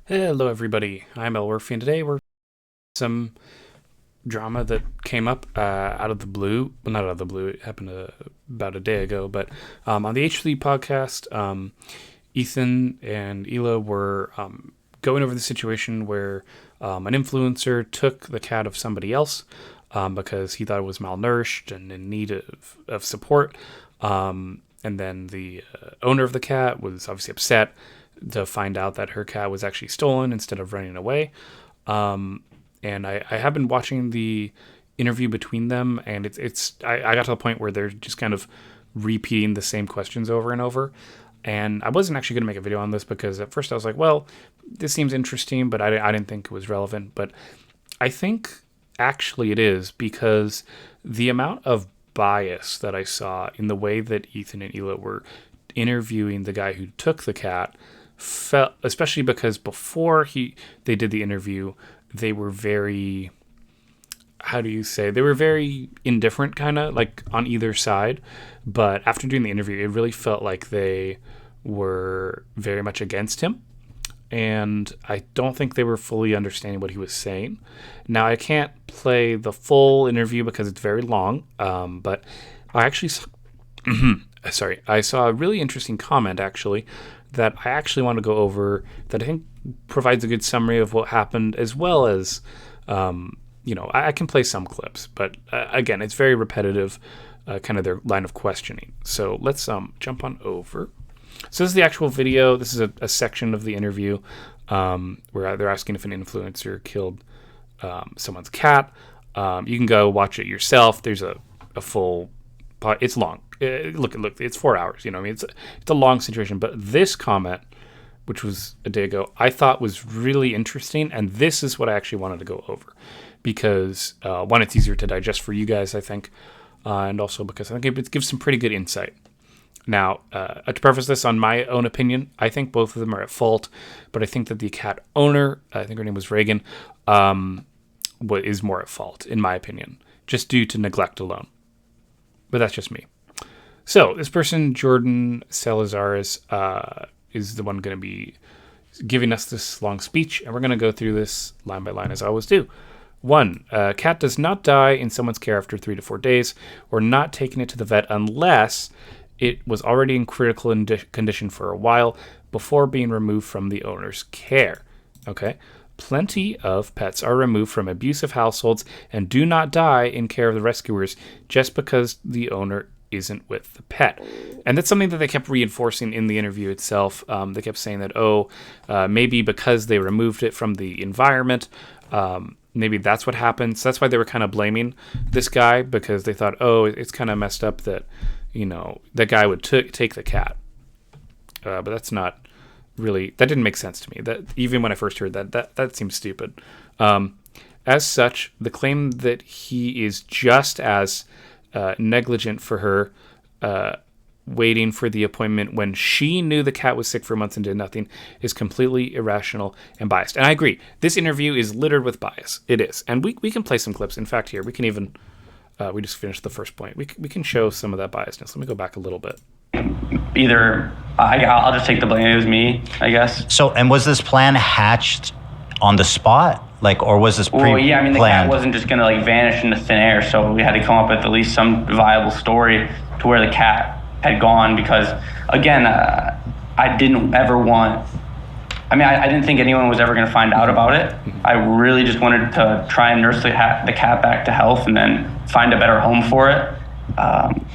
Hello, everybody. I'm Elwirfy, and today we're some drama that came up out of the blue. Well, not out of the blue. It happened about a day ago. But on the H3 podcast, Ethan and Ela were going over the situation where an influencer took the cat of somebody else because he thought it was malnourished and in need of support. And then the owner of the cat was obviously upset to find out that her cat was actually stolen instead of running away. And I have been watching the interview between them, and I got to the point where they're just kind of repeating the same questions over and over. And I wasn't actually going to make a video on this because at first I was like, well, this seems interesting, but I didn't think it was relevant. But I think actually it is, because the amount of bias that I saw in the way that Ethan and Ela were interviewing the guy who took the cat felt, especially because before they did the interview, they were very, how do you say, they were very indifferent, kind of like on either side. But after doing the interview, it really felt like they were very much against him, and I don't think they were fully understanding what he was saying. Now, I can't play the full interview because it's very long, but I actually I saw a really interesting comment, actually, that I actually want to go over, that I think provides a good summary of what happened, as well as, I can play some clips, but again, it's very repetitive, kind of their line of questioning. So let's jump on over. So this is the actual video. This is a section of the interview where they're asking if an influencer killed someone's cat. You can go watch it yourself. There's a full. It's long. Look, it's 4 hours. It's a long situation. But this comment, which was a day ago, I thought was really interesting, and this is what I actually wanted to go over, because one, it's easier to digest for you guys, I think, and also because I think it gives some pretty good insight. Now, to preface this, on my own opinion, I think both of them are at fault, but I think that the cat owner, I think her name was Reagan, is more at fault, in my opinion, just due to neglect alone. But that's just me. So this person, Jordan Salazares, is the one going to be giving us this long speech, and we're going to go through this line by line, as I always do. 1, a cat does not die in someone's care after 3 to 4 days, or not taking it to the vet unless it was already in critical condition for a while before being removed from the owner's care. Okay? Plenty of pets are removed from abusive households and do not die in care of the rescuers just because the owner isn't with the pet. And that's something that they kept reinforcing in the interview itself. They kept saying that, maybe because they removed it from the environment, maybe that's what happened. So that's why they were kind of blaming this guy, because they thought, it's kind of messed up that, that guy would take the cat. But that's not really, that didn't make sense to me. That even when I first heard that seems stupid. As such, the claim that he is just as negligent for her waiting for the appointment when she knew the cat was sick for months and did nothing is completely irrational and biased. And I agree. This interview is littered with bias. It is. And we can play some clips. In fact, here, we can even, we just finished the first point. We can show some of that biasness. Let me go back a little bit. Either, I'll just take the blame. It was me, I guess. So, and was this plan hatched on the spot? Or was this pre-planned? Well, yeah, I mean, the cat wasn't just going to, vanish into thin air, so we had to come up with at least some viable story to where the cat had gone, because, again, I didn't ever want... I didn't think anyone was ever going to find out about it. I really just wanted to try and nurse the cat back to health and then find a better home for it.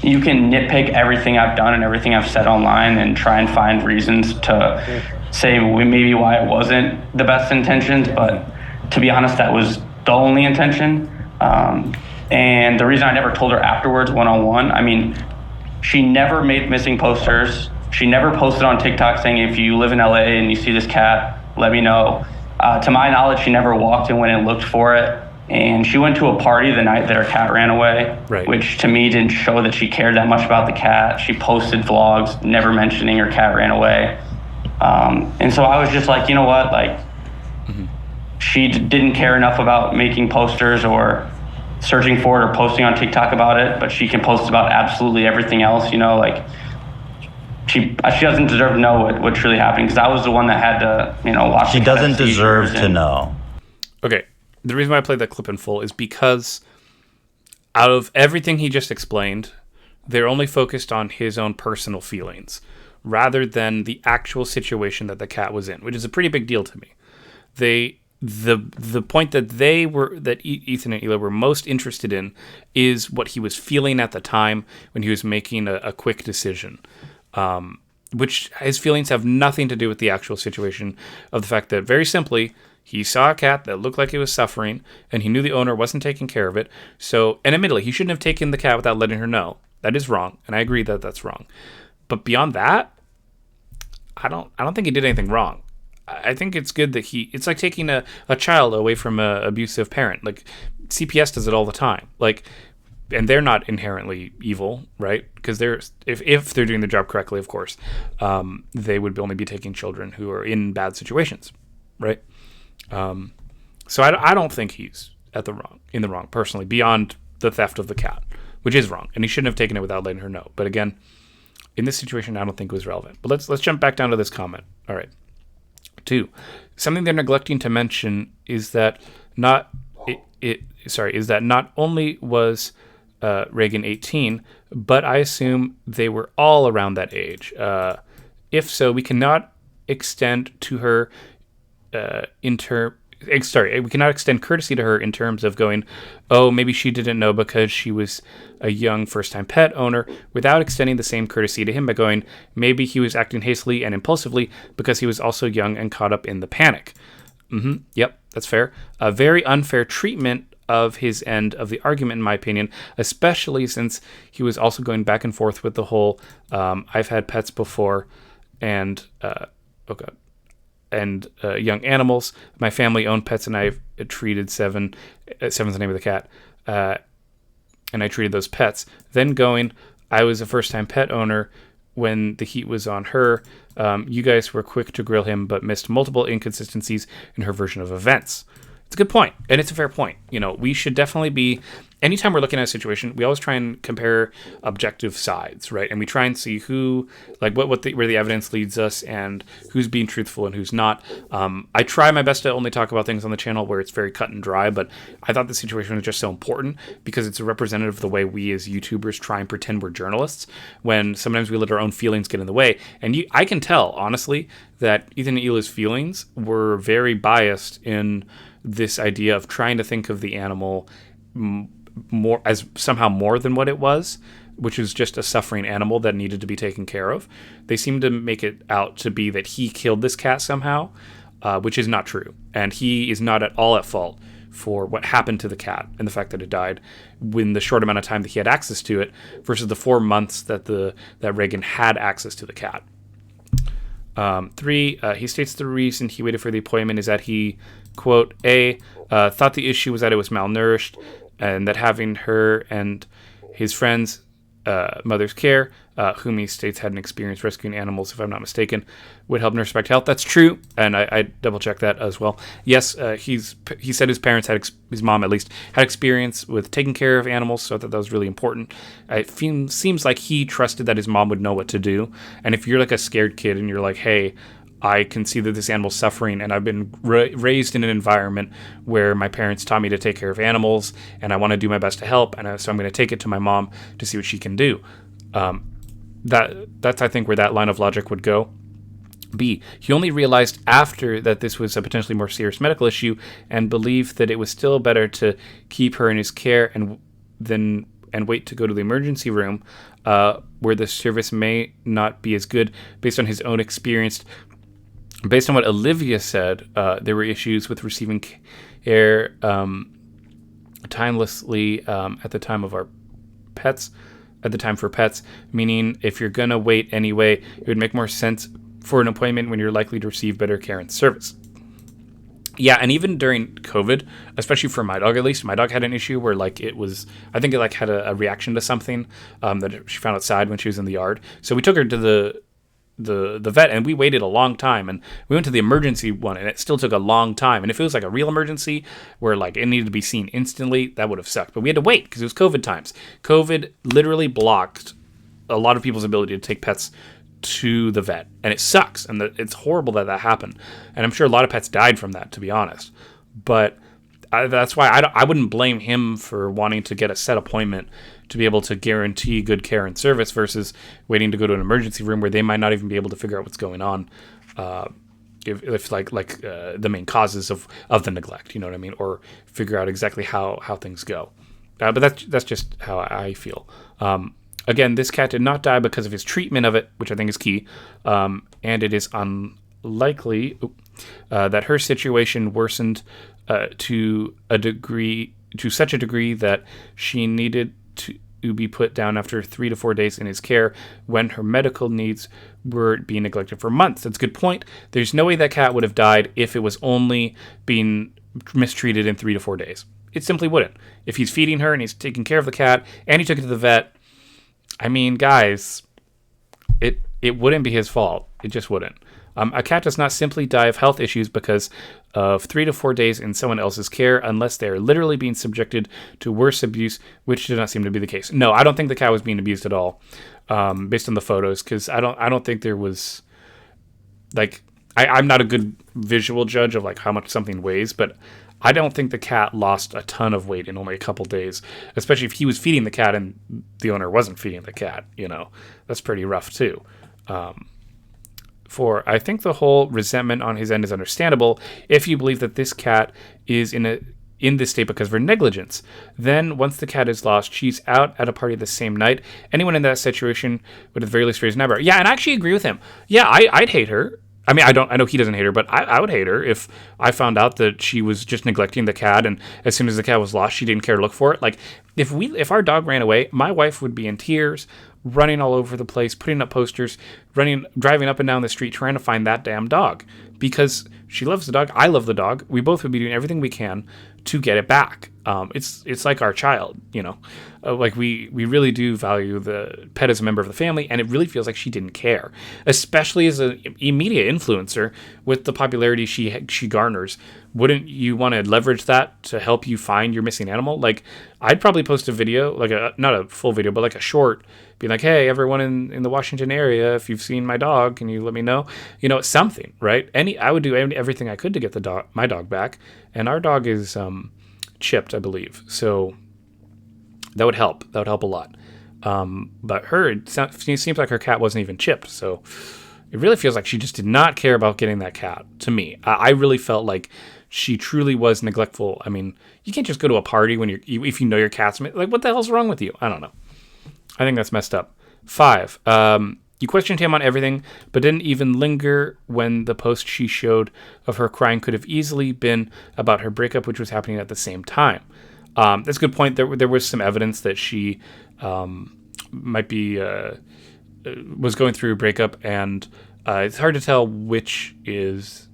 You can nitpick everything I've done and everything I've said online and try and find reasons to say maybe why it wasn't the best intentions, but to be honest, that was the only intention. And the reason I never told her afterwards, one-on-one, she never made missing posters. She never posted on TikTok saying, if you live in LA and you see this cat, let me know. To my knowledge, she never walked and went and looked for it. And she went to a party the night that her cat ran away, right, which to me didn't show that she cared that much about the cat. She posted vlogs never mentioning her cat ran away. And so I was just like, you know what, she didn't care enough about making posters or searching for it or posting on TikTok about it, but she can post about absolutely everything else, she doesn't deserve to know what truly happened, because I was the one that had to, watch. She doesn't deserve to know. Okay, the reason why I played that clip in full is because out of everything he just explained, they're only focused on his own personal feelings rather than the actual situation that the cat was in, which is a pretty big deal to me. The point that Ethan and Hila were most interested in is what he was feeling at the time when he was making a quick decision, which his feelings have nothing to do with the actual situation of the fact that, very simply, he saw a cat that looked like it was suffering, and he knew the owner wasn't taking care of it. So, and admittedly, he shouldn't have taken the cat without letting her know. That is wrong, and I agree that that's wrong. But beyond that, I don't think he did anything wrong. I think it's good that it's like taking a child away from an abusive parent. Like, CPS does it all the time. Like, and they're not inherently evil, right? Because if they're doing their job correctly, of course, they would only be taking children who are in bad situations, right? So I don't think he's in the wrong personally, beyond the theft of the cat, which is wrong, and he shouldn't have taken it without letting her know. But again, in this situation, I don't think it was relevant. But let's jump back down to this comment. All right. 2, something they're neglecting to mention is that not only was Reagan 18, but I assume they were all around that age. If so, we cannot extend to her we cannot extend courtesy to her in terms of going, oh, maybe she didn't know because she was a young first-time pet owner, without extending the same courtesy to him by going, maybe he was acting hastily and impulsively because he was also young and caught up in the panic. Yep, that's fair. A very unfair treatment of his end of the argument, in my opinion, especially since he was also going back and forth with the whole, I've had pets before, and, young animals. My family owned pets, and I've treated Seven's the name of the cat, and I treated those pets. Then going, I was a first-time pet owner when the heat was on her. You guys were quick to grill him, but missed multiple inconsistencies in her version of events. It's a good point, and it's a fair point. We should definitely be, anytime we're looking at a situation, we always try and compare objective sides, right? And we try and see who, like, where the evidence leads us, and who's being truthful and who's not. I try my best to only talk about things on the channel where it's very cut and dry, but I thought the situation was just so important because it's a representative of the way we as YouTubers try and pretend we're journalists, when sometimes we let our own feelings get in the way. And I can tell, honestly, that Ethan and Hila's feelings were very biased in this idea of trying to think of the animal more as somehow more than what it was, which was just a suffering animal that needed to be taken care of. They seem to make it out to be that he killed this cat somehow, which is not true. And he is not at all at fault for what happened to the cat and the fact that it died in the short amount of time that he had access to it versus the 4 months that Reagan had access to the cat. 3, he states the reason he waited for the appointment is that he, quote, thought the issue was that it was malnourished, and that having her and his friends' mother's care, whom he states had an experience rescuing animals, if I'm not mistaken, would help nurse back to health. That's true, and I double-checked that as well. Yes, he said his parents his mom at least, had experience with taking care of animals, so I thought that was really important. It seems like he trusted that his mom would know what to do, and if you're like a scared kid and you're like, hey, I can see that this animal's suffering, and I've been raised in an environment where my parents taught me to take care of animals, and I want to do my best to help, and so I'm going to take it to my mom to see what she can do. That's, I think, where that line of logic would go. B, he only realized after that this was a potentially more serious medical issue and believed that it was still better to keep her in his care and wait to go to the emergency room, where the service may not be as good based on his own experience. Based on what Olivia said, there were issues with receiving care timelessly at the time for pets, meaning if you're going to wait anyway, it would make more sense for an appointment when you're likely to receive better care and service. Yeah, and even during COVID, especially for my dog, at least, my dog had an issue where, like, I think it had a reaction to something that she found outside when she was in the yard. So we took her to the vet, and we waited a long time, and we went to the emergency one, and it still took a long time. And if it was like a real emergency where, like, it needed to be seen instantly, that would have sucked. But we had to wait because it was COVID times. COVID literally blocked a lot of people's ability to take pets to the vet, and it sucks, and it's horrible that happened, and I'm sure a lot of pets died from that, to be honest. But that's why I wouldn't blame him for wanting to get a set appointment to be able to guarantee good care and service versus waiting to go to an emergency room where they might not even be able to figure out what's going on, if the main causes of the neglect, you know what I mean, or figure out exactly how things go. But that's just how I feel. Again, this cat did not die because of his treatment of it, which I think is key, and it is unlikely that her situation worsened to such a degree that she needed to be put down after 3 to 4 days in his care when her medical needs were being neglected for months. That's a good point. There's no way that cat would have died if it was only being mistreated in 3 to 4 days. It simply wouldn't. If he's feeding her and he's taking care of the cat and he took it to the vet, I mean, guys, it wouldn't be his fault. It just wouldn't. A cat does not simply die of health issues because of 3 to 4 days in someone else's care unless they are literally being subjected to worse abuse, which did not seem to be the case. No, I don't think the cat was being abused at all, based on the photos, because I don't think there was, like, I'm not a good visual judge of like how much something weighs, but I don't think the cat lost a ton of weight in only a couple days, especially if he was feeding the cat and the owner wasn't feeding the cat. You know, that's pretty rough too. I think the whole resentment on his end is understandable if you believe that this cat is in this state because of her negligence. Then, once the cat is lost, she's out at a party the same night. Anyone in that situation would at the very least raise an eyebrow. Yeah, and I actually agree with him. Yeah, I'd hate her. I mean, I know he doesn't hate her, but I would hate her if I found out that she was just neglecting the cat, and as soon as the cat was lost, she didn't care to look for it. Like, if our dog ran away, my wife would be in tears, running all over the place, putting up posters, driving up and down the street, trying to find that damn dog, because she loves the dog. I love the dog. We both would be doing everything we can to get it back. It's like our child, you know. Like we really do value the pet as a member of the family, and it really feels like she didn't care, especially as a media influencer with the popularity she garners. Wouldn't you want to leverage that to help you find your missing animal? Like, I'd probably post a video, like not a full video, but like a short, being like, hey, everyone in the Washington area, if you've seen my dog, can you let me know? You know, something, right? I would do everything I could to get my dog back, and our dog is chipped, I believe, so that would help. That would help a lot. But it seems like her cat wasn't even chipped, so it really feels like she just did not care about getting that cat. To me, I really felt like she truly was neglectful. I mean, you can't just go to a party if you know your cat's like, what the hell's wrong with you? I don't know. I think that's messed up. 5. You questioned him on everything, but didn't even linger when the post she showed of her crying could have easily been about her breakup, which was happening at the same time. That's a good point. There was some evidence that she might be was going through a breakup, and it's hard to tell which is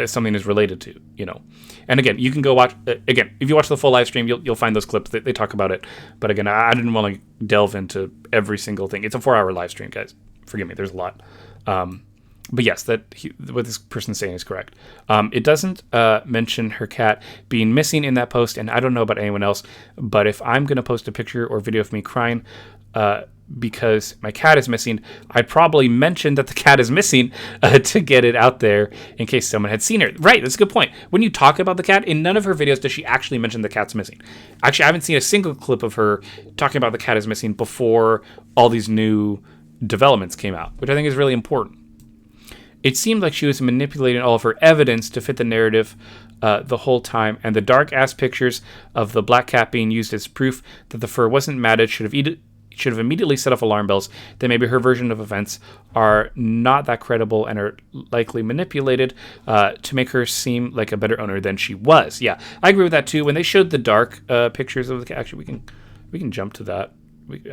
something is related to, you know. And again, you can go watch again if you watch the full live stream, you'll find those clips. They talk about it. But again, I didn't want to delve into every single thing. It's a 4-hour live stream, guys. Forgive me. There's a lot. But yes, what this person's saying is correct. It doesn't mention her cat being missing in that post, and I don't know about anyone else, but if I'm going to post a picture or video of me crying because my cat is missing, I'd probably mention that the cat is missing to get it out there in case someone had seen her. Right, that's a good point. When you talk about the cat, in none of her videos does she actually mention the cat's missing. Actually, I haven't seen a single clip of her talking about the cat is missing before all these new developments came out, which I think is really important. It seemed like she was manipulating all of her evidence to fit the narrative the whole time, and the dark-ass pictures of the black cat being used as proof that the fur wasn't matted should have immediately set off alarm bells that maybe her version of events are not that credible and are likely manipulated to make her seem like a better owner than she was. Yeah, I agree with that too. When they showed the dark pictures of the cat, actually we can jump to that.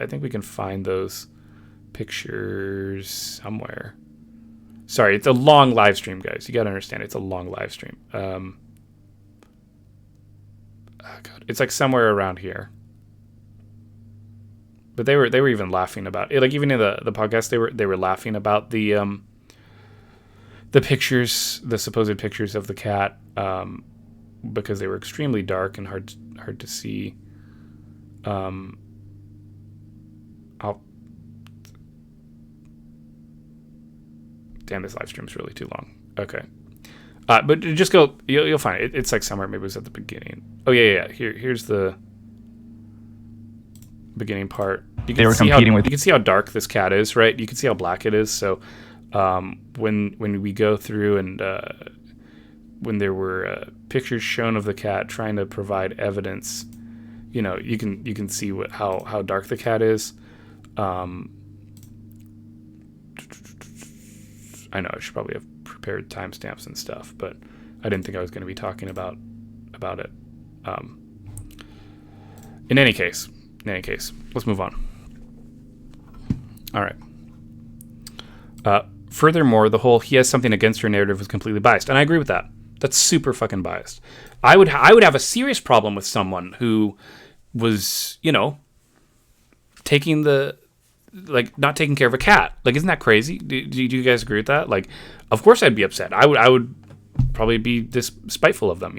I think we can find those pictures somewhere. Sorry, it's a long live stream, guys. You got to understand, it's a long live stream. Oh God, it's like somewhere around here. But they were even laughing about it. Like, even in the podcast, they were laughing about the pictures, the supposed pictures of the cat, because they were extremely dark and hard to see. Damn, this live stream's really too long. Okay. But just go. You'll find it. It's like somewhere. Maybe it was at the beginning. Oh yeah. Here's the beginning part. They were competing with. You can see how dark this cat is, right? You can see how black it is. So when we go through and when there were pictures shown of the cat trying to provide evidence, you can see how dark the cat is. I know I should probably have prepared timestamps and stuff, but I didn't think I was going to be talking about it. In any case, let's move on. All right. Furthermore, the whole he has something against her narrative was completely biased, and I agree with that. That's super fucking biased. I would have a serious problem with someone who was, taking not taking care of a cat. Like, isn't that crazy? Do you guys agree with that? Like, of course I'd be upset. I would probably be this spiteful of them,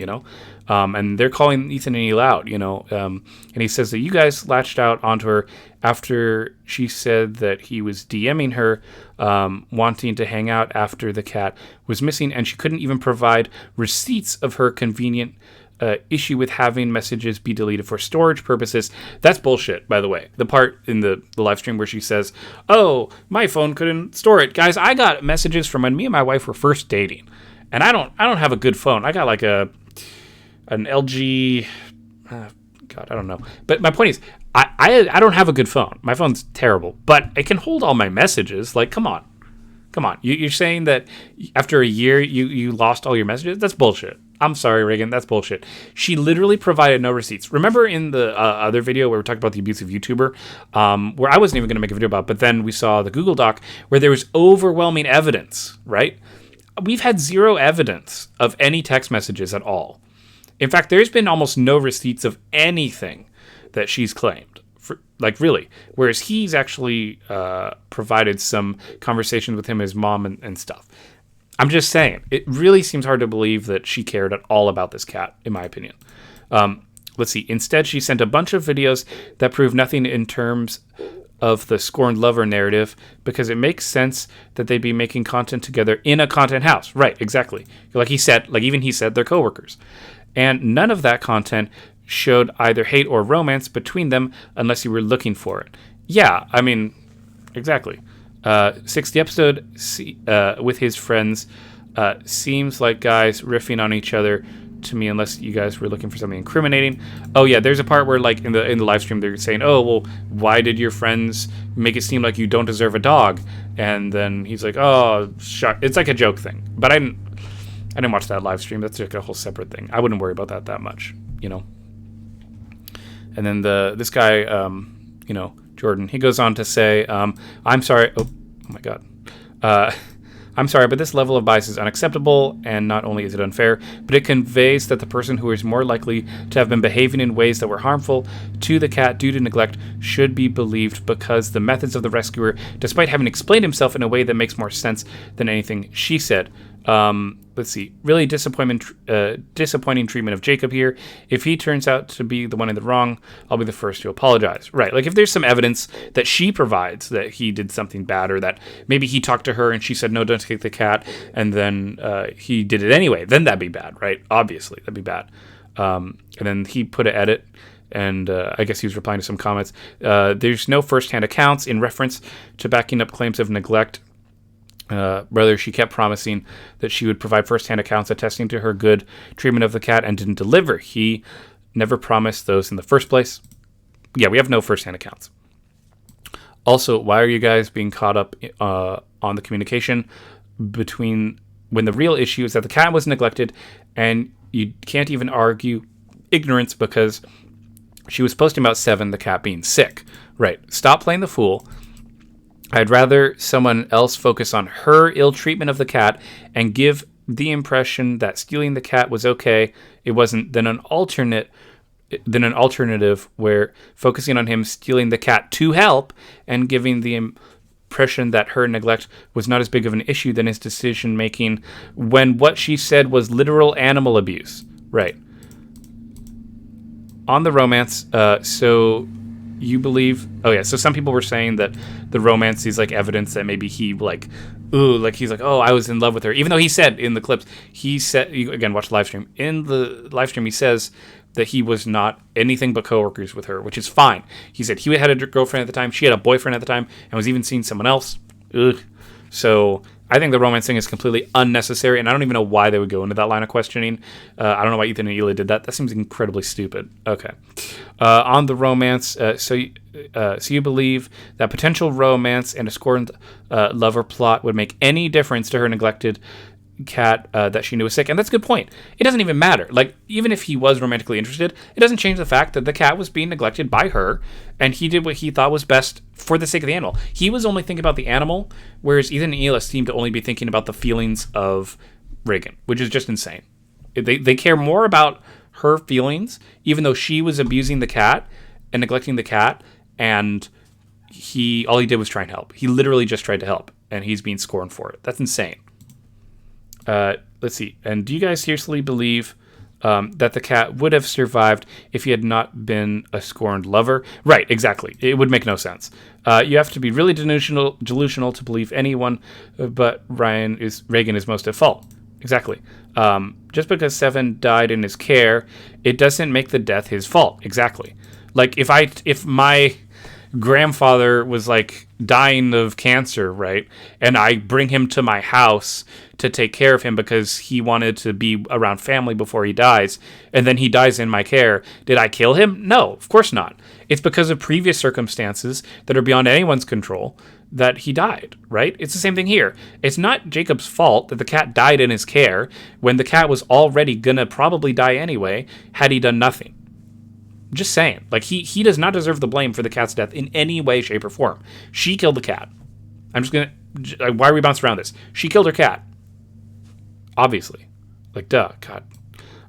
and they're calling Ethan and I'll out, and he says that you guys latched out onto her after she said that he was DMing her, wanting to hang out after the cat was missing, and she couldn't even provide receipts of her convenient issue with having messages be deleted for storage purposes. That's bullshit, by the way. The part in the live stream where she says, "Oh, my phone couldn't store it." Guys, I got messages from when me and my wife were first dating, and I don't have a good phone. I got like an LG. God, I don't know. But my point is, I don't have a good phone. My phone's terrible, but it can hold all my messages. Like, come on. You're saying that after a year you lost all your messages? That's bullshit. I'm sorry, Reagan. That's bullshit. She literally provided no receipts. Remember in the other video where we talked about the abusive YouTuber, where I wasn't even going to make a video about, but then we saw the Google Doc where there was overwhelming evidence, right? We've had zero evidence of any text messages at all. In fact, there's been almost no receipts of anything that she's claimed. Really. Whereas he's actually provided some conversations with him, his mom, and stuff. I'm just saying, it really seems hard to believe that she cared at all about this cat, in my opinion. Let's see. Instead, she sent a bunch of videos that prove nothing in terms of the scorned lover narrative, because it makes sense that they'd be making content together in a content house. Right, exactly. Like he said, they're coworkers. And none of that content showed either hate or romance between them unless you were looking for it. Yeah, I mean, exactly. 60th episode with his friends seems like guys riffing on each other to me, unless you guys were looking for something incriminating. Oh yeah, there's a part where like in the live stream they're saying, "Oh well, why did your friends make it seem like you don't deserve a dog?" And then he's like, "Oh, shuck." It's like a joke thing. But I didn't watch that live stream. That's like a whole separate thing. I wouldn't worry about that much, And then this guy, Jordan, he goes on to say, "I'm sorry." Oh my God. I'm sorry, but this level of bias is unacceptable, and not only is it unfair, but it conveys that the person who is more likely to have been behaving in ways that were harmful to the cat due to neglect should be believed, because the methods of the rescuer, despite having explained himself in a way that makes more sense than anything she said. Let's see. Really disappointing treatment of Jacob here. If he turns out to be the one in the wrong, I'll be the first to apologize. Right. Like if there's some evidence that she provides that he did something bad, or that maybe he talked to her and she said, "No, don't take the cat," and then he did it anyway, then that'd be bad, right? Obviously, that'd be bad. And then he put an edit, and I guess he was replying to some comments. There's no first-hand accounts in reference to backing up claims of neglect. Rather, she kept promising that she would provide first-hand accounts attesting to her good treatment of the cat and didn't deliver. He never promised those in the first place. Yeah, we have no first-hand accounts. Also, why are you guys being caught up on the communication between when the real issue is that the cat was neglected, and you can't even argue ignorance because she was posting about 7, the cat being sick. Right. Stop playing the fool. I'd rather someone else focus on her ill treatment of the cat and give the impression that stealing the cat was okay. It wasn't. Than an alternative where focusing on him stealing the cat to help and giving the impression that her neglect was not as big of an issue than his decision making, when what she said was literal animal abuse. Right. On the romance, so you believe... Oh, yeah, so some people were saying that the romance is, like, evidence that maybe he, like, ooh, like he's like, oh, I was in love with her. Even though he said in the clips, he said, you, again, watch the live stream. In the live stream, he says that he was not anything but coworkers with her, which is fine. He said he had a girlfriend at the time, she had a boyfriend at the time, and was even seeing someone else. Ugh. So I think the romance thing is completely unnecessary, and I don't even know why they would go into that line of questioning. I don't know why Ethan and Hila did that. That seems incredibly stupid. Okay. On the romance, so you believe that potential romance and a scorned lover plot would make any difference to her neglected cat that she knew was sick, and that's a good point. It doesn't even matter. Like, even if he was romantically interested, it doesn't change the fact that the cat was being neglected by her, and he did what he thought was best for the sake of the animal. He was only thinking about the animal, whereas Ethan and Hila seem to only be thinking about the feelings of Reagan, which is just insane. They care more about her feelings, even though she was abusing the cat and neglecting the cat, and all he did was try and help. He literally just tried to help, and he's being scorned for it. That's insane. Let's see. And do you guys seriously believe that the cat would have survived if he had not been a scorned lover? Right, exactly. It would make no sense. You have to be really delusional to believe anyone but Reagan is most at fault. Exactly. Just because Seven died in his care, it doesn't make the death his fault. Exactly. Like, if my grandfather was like dying of cancer, right, and I bring him to my house to take care of him because he wanted to be around family before he dies, and then he dies in my care, did I kill him? No, of course not. It's because of previous circumstances that are beyond anyone's control that he died, right? It's the same thing here. It's not Jacob's fault that the cat died in his care when the cat was already gonna probably die anyway had he done nothing. Just saying. Like, he does not deserve the blame for the cat's death in any way, shape, or form. She killed the cat. I'm just gonna... Why are we bouncing around this? She killed her cat. Obviously. Like, duh. God.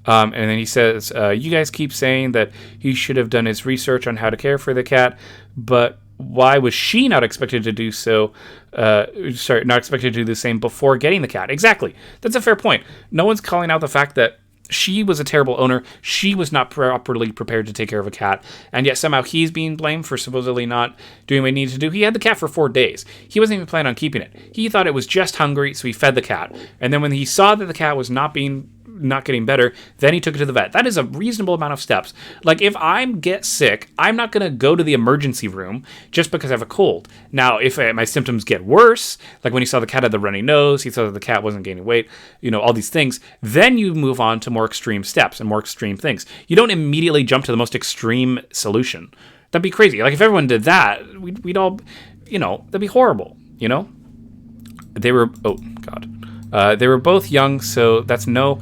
And then he says, you guys keep saying that he should have done his research on how to care for the cat, but why was she not expected to do so? Not expected to do the same before getting the cat? Exactly. That's a fair point. No one's calling out the fact that she was a terrible owner. She was not properly prepared to take care of a cat. And yet somehow he's being blamed for supposedly not doing what he needed to do. He had the cat for 4 days. He wasn't even planning on keeping it. He thought it was just hungry, so he fed the cat. And then when he saw that the cat was not getting better, then he took it to the vet. That is a reasonable amount of steps. Like, if I get sick, I'm not going to go to the emergency room just because I have a cold. Now, if my symptoms get worse, like when he saw the cat had the runny nose, he saw that the cat wasn't gaining weight, all these things, then you move on to more extreme steps and more extreme things. You don't immediately jump to the most extreme solution. That'd be crazy. Like, if everyone did that, we'd all, that'd be horrible, They were, oh, God. They were both young, so that's no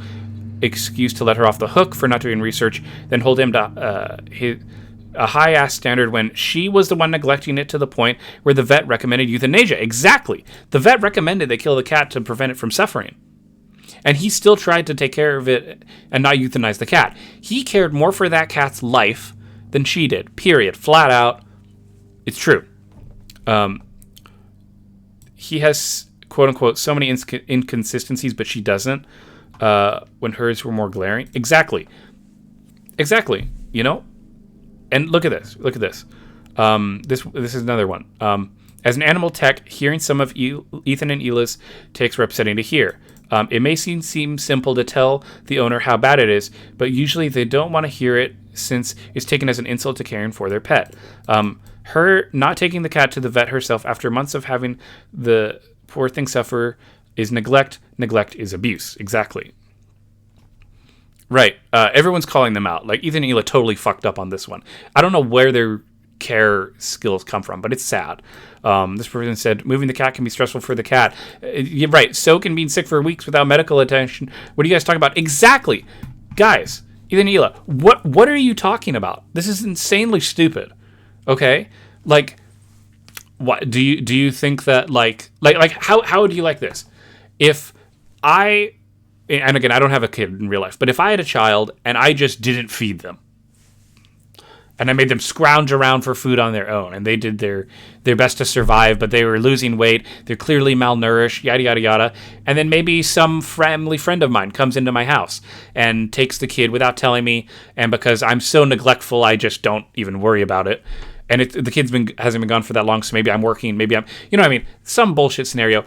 excuse to let her off the hook for not doing research, then hold him to a high-ass standard when she was the one neglecting it to the point where the vet recommended euthanasia. Exactly. The vet recommended they kill the cat to prevent it from suffering. And he still tried to take care of it and not euthanize the cat. He cared more for that cat's life than she did. Period. Flat out. It's true. He has, quote-unquote, so many inconsistencies, but she doesn't. When hers were more glaring. Exactly. And look at this. This is another one. As an animal tech, hearing some of Ethan and Hila's takes were upsetting to hear. It may seem simple to tell the owner how bad it is, but usually they don't want to hear it since it's taken as an insult to caring for their pet. Her not taking the cat to the vet herself after months of having the poor thing suffer is neglect. Neglect is abuse. Exactly. Right. Everyone's calling them out. Like, Ethan and Hila totally fucked up on this one. I don't know where their care skills come from, but it's sad. This person said, moving the cat can be stressful for the cat. You're right. So can being sick for weeks without medical attention. What are you guys talking about? Exactly. Guys, Ethan and Hila, what are you talking about? This is insanely stupid. Okay? Like, what do you think that like how do you like this? If I, and again, I don't have a kid in real life, but if I had a child and I just didn't feed them, and I made them scrounge around for food on their own, and they did their best to survive, but they were losing weight, they're clearly malnourished, yada, yada, yada, and then maybe some family friend of mine comes into my house and takes the kid without telling me, and because I'm so neglectful, I just don't even worry about it, and the kid's hasn't been gone for that long, so maybe I'm working, maybe I'm, you know what I mean? Some bullshit scenario.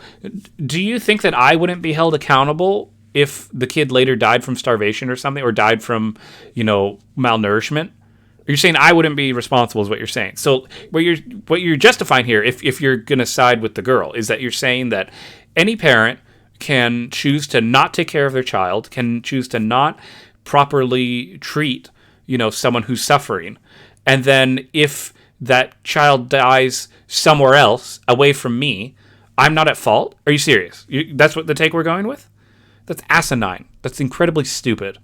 Do you think that I wouldn't be held accountable if the kid later died from starvation or something, or died from, malnourishment? You're saying I wouldn't be responsible is what you're saying. So what you're justifying here, if you're going to side with the girl, is that you're saying that any parent can choose to not take care of their child, can choose to not properly treat, someone who's suffering. And then if that child dies somewhere else away from me, I'm not at fault? Are you serious? That's what the take we're going with? That's asinine. That's incredibly stupid.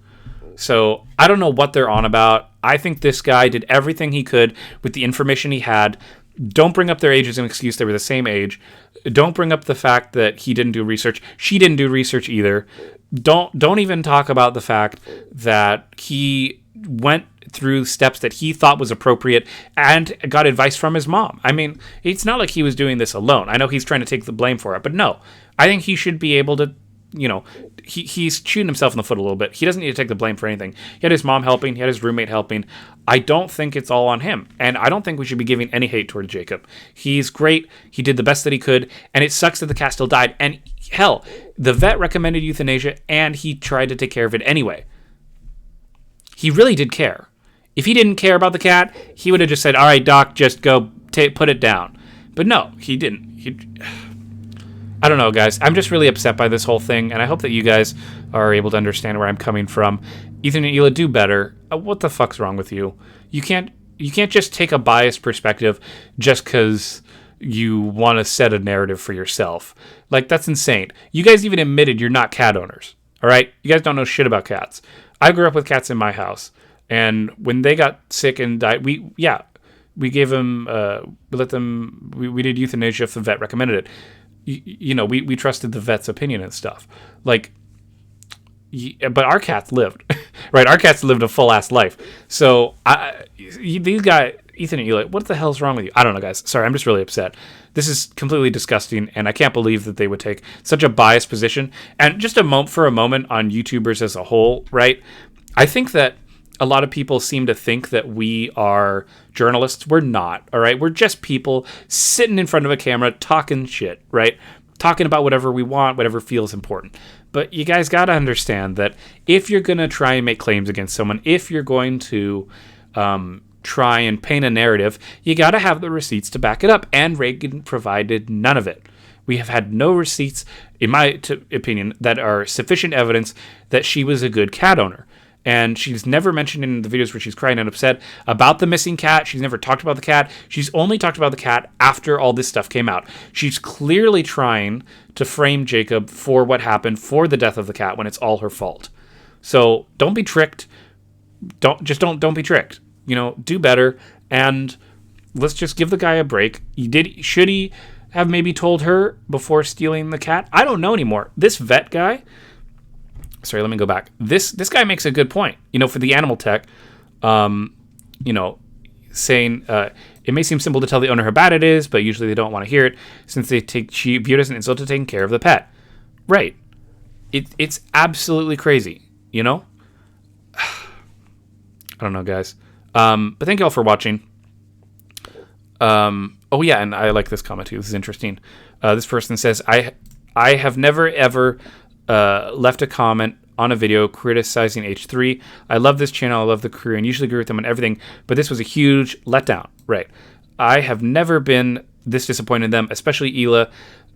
So I don't know what they're on about. I think this guy did everything he could with the information he had. Don't bring up their age as an excuse. They were the same age. Don't bring up the fact that he didn't do research. She didn't do research either. Don't even talk about the fact that he went through steps that he thought was appropriate and got advice from his mom. I mean, it's not like he was doing this alone. I know he's trying to take the blame for it, but no. I think he should be able to, he's shooting himself in the foot a little bit. He doesn't need to take the blame for anything. He had his mom helping. He had his roommate helping. I don't think it's all on him. And I don't think we should be giving any hate toward Jacob. He's great. He did the best that he could. And it sucks that the cat still died. And hell, the vet recommended euthanasia and he tried to take care of it anyway. He really did care. If he didn't care about the cat, he would have just said, all right, doc, just go put it down. But no, he didn't. I don't know, guys. I'm just really upset by this whole thing, and I hope that you guys are able to understand where I'm coming from. Ethan and Hila, do better. What the fuck's wrong with you? You can't just take a biased perspective just because you want to set a narrative for yourself. Like, that's insane. You guys even admitted you're not cat owners, all right? You guys don't know shit about cats. I grew up with cats in my house, and when they got sick and died, we gave them, we did euthanasia if the vet recommended it. We trusted the vet's opinion and stuff. But our cats lived, right? Our cats lived a full ass life. So these guys, Ethan and Eli, what the hell's wrong with you? I don't know, guys. Sorry, I'm just really upset. This is completely disgusting, and I can't believe that they would take such a biased position. And just for a moment on YouTubers as a whole, right? I think that a lot of people seem to think that we are journalists. We're not, all right? We're just people sitting in front of a camera talking shit, right? Talking about whatever we want, whatever feels important. But you guys got to understand that if you're going to try and make claims against someone, if you're going to try and paint a narrative, you got to have the receipts to back it up. And Reagan provided none of it. We have had no receipts, in my opinion, that are sufficient evidence that she was a good cat owner. And she's never mentioned in the videos where she's crying and upset about the missing cat. She's never talked about the cat. She's only talked about the cat after all this stuff came out. She's clearly trying to frame Jacob for what happened, for the death of the cat, when it's all her fault. So don't be tricked. Don't be tricked. Do better. And let's just give the guy a break. Should he have maybe told her before stealing the cat? I don't know anymore. This vet guy... Sorry, let me go back. This guy makes a good point. For the animal tech, saying it may seem simple to tell the owner how bad it is, but usually they don't want to hear it since she viewed it as an insult to taking care of the pet. Right. It's absolutely crazy. I don't know, guys. But thank you all for watching. Oh yeah, and I like this comment too. This is interesting. This person says, I have never ever left a comment on a video criticizing H3. I love this channel. I love the crew and usually agree with them on everything, but this was a huge letdown. Right. I have never been this disappointed in them, especially Hila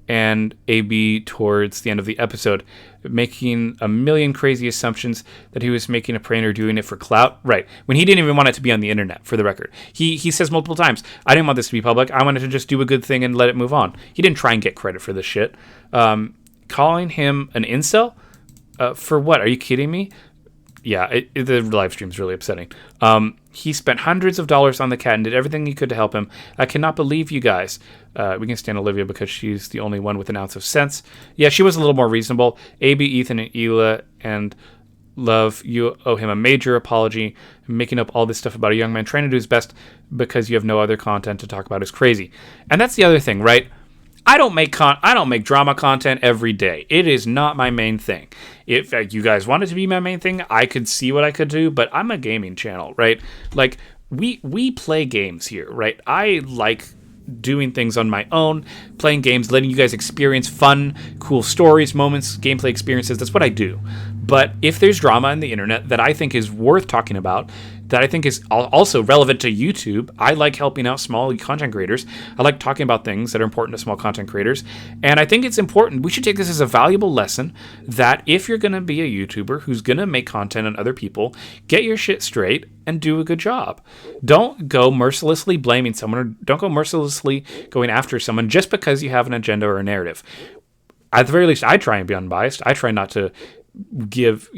and AB towards the end of the episode, making a million crazy assumptions that he was making a prank or doing it for clout. Right. When he didn't even want it to be on the internet, for the record. He says multiple times, I didn't want this to be public. I wanted to just do a good thing and let it move on. He didn't try and get credit for this shit. Calling him an incel? For what? Are you kidding me? Yeah, the live stream's really upsetting. He spent hundreds of dollars on the cat and did everything he could to help him. I cannot believe you guys. We can stand Olivia because she's the only one with an ounce of sense. Yeah, she was a little more reasonable. AB, Ethan, and Hila, and Love, you owe him a major apology. Making up all this stuff about a young man trying to do his best because you have no other content to talk about is crazy. And that's the other thing, right? I don't make drama content every day. It is not my main thing. If you guys want it to be my main thing, I could see what I could do, but I'm a gaming channel, right? Like, we play games here, right? I like doing things on my own, playing games, letting you guys experience fun, cool stories, moments, gameplay experiences. That's what I do. But if there's drama on the internet that I think is worth talking about, that I think is also relevant to YouTube, I like helping out small content creators. I like talking about things that are important to small content creators. And I think it's important. We should take this as a valuable lesson that if you're going to be a YouTuber who's going to make content on other people, get your shit straight and do a good job. Don't go mercilessly blaming someone, or don't go mercilessly going after someone just because you have an agenda or a narrative. At the very least, I try and be unbiased. I try not to give,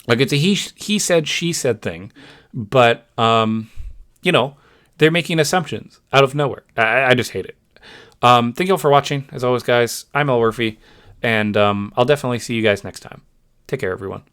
like it's a he said, she said thing, but, they're making assumptions out of nowhere. I just hate it. Thank you all for watching. As always, guys, I'm Elwirfy, and I'll definitely see you guys next time. Take care, everyone.